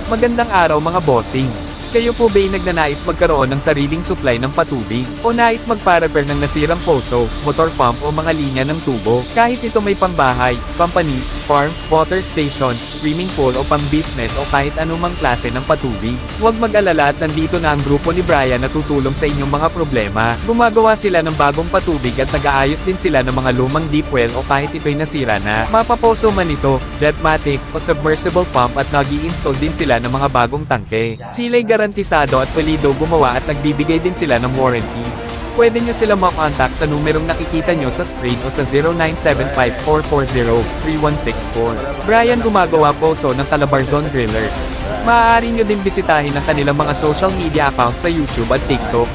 Magandang araw mga bossing. Kayo po ba'y nagnanais magkaroon ng sariling supply ng patubig? O nais magpa-repair ng nasirang poso, motor pump o mga linya ng tubo? Kahit ito may pambahay, company, farm, water station, swimming pool o pang-business o kahit anumang klase ng patubig. Huwag mag-alala at nandito na ang grupo ni Brian na tutulong sa inyong mga problema. Gumagawa sila ng bagong patubig at nag-aayos din sila ng mga lumang deep well o kahit ito'y nasira na. Mapaposo man ito, jetmatic o submersible pump at nag-i-install din sila ng mga bagong tangke. Sila'y garantisado at valido gumawa at nagbibigay din sila ng warranty. Pwede nyo sila makontak sa numerong nakikita nyo sa screen o sa 0975-440-3164. Brian gumagawa poso ng Calabarzon Grillers. Maaari nyo din bisitahin ang kanilang mga social media account sa YouTube at TikTok.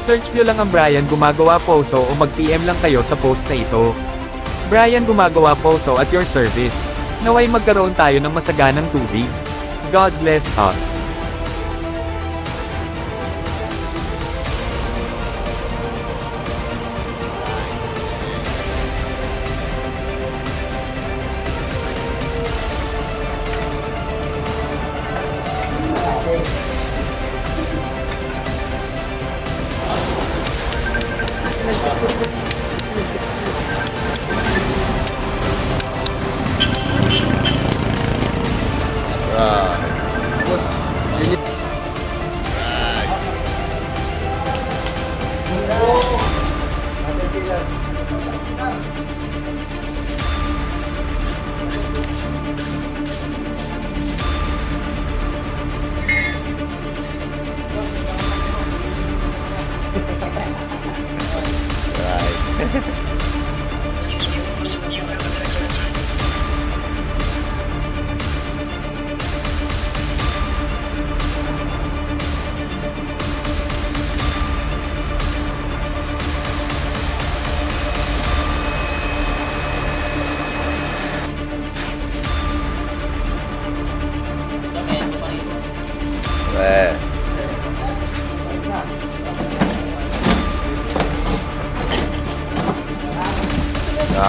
Search nyo lang ang Brian gumagawa poso o mag-PM lang kayo sa post na ito. Brian gumagawa poso at your service. Naway magkaroon tayo ng masaganang tubig. God bless us.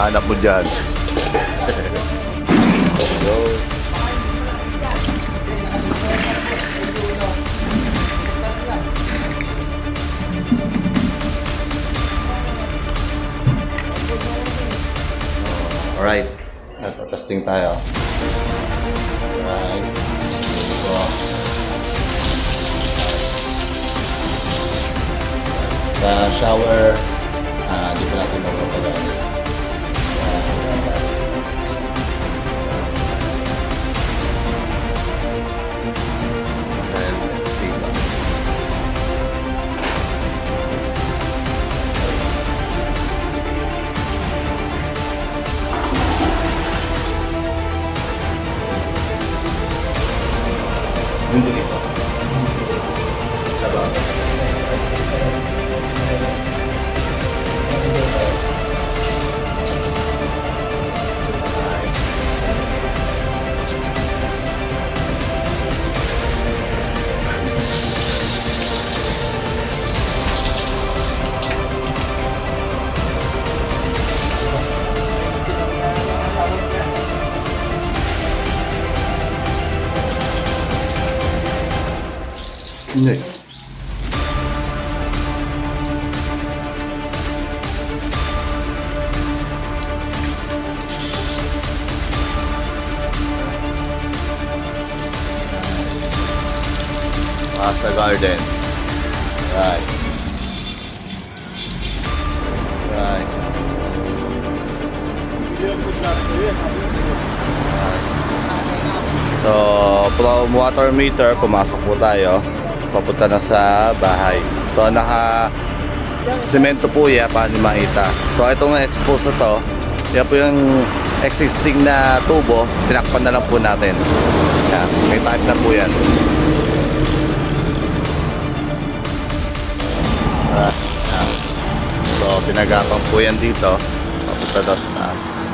Hanap mo dyan. Go. Alright. Testing tayo. Alright. So, sa shower, di pa natin magpapagana. Hindi ito. Taba. Hindi. Sa garden. Right. Right. So, from water meter, pumasok po tayo. Papunta na sa bahay. So, naka-semento po yan para hindi makita. So, itong expose na to, yan po yung existing na tubo, tinakpan na lang po natin. Yan, may type na po yan. So, pinagapan po yan dito. Papunta daw sa taas.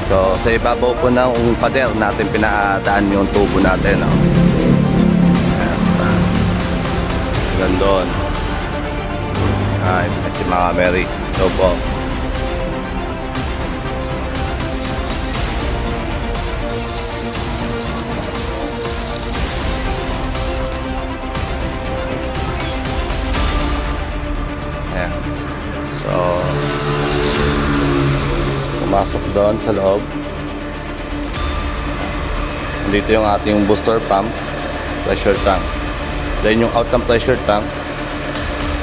So, sa ibabaw po ng pader natin pinadaan yung tubo natin. Gandon. Ay, si Mama Mary. So po. doon sa loob. Dito yung ating booster pump, pressure tank. Then yung out ng pressure tank,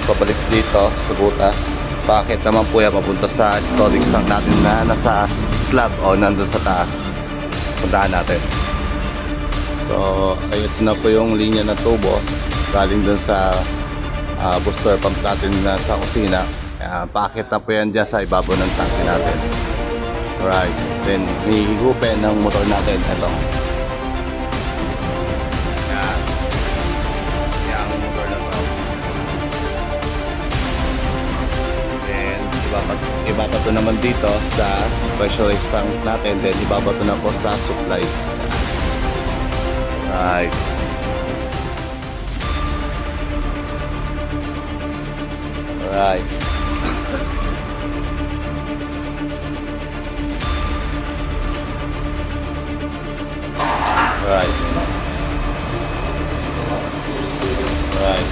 pabalik dito sa butas. Bakit naman po yan papunta sa storage tank natin na nasa slab o nandun sa taas. Puntahan natin. So, ayun na po yung linya ng tubo galing dun sa booster pump natin na sa kusina. Bakit na po yan dyan sa ibabaw ng tanke natin. Alright, then hihigupin ng motor natin. Ito. Yan. Yan ang motor na to. Then, ibabato naman dito sa pressurized tank natin. Then, ibabato na po sa supply. Right. Right. Right. Right.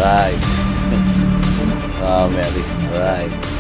Right. Oh, Mary. Right.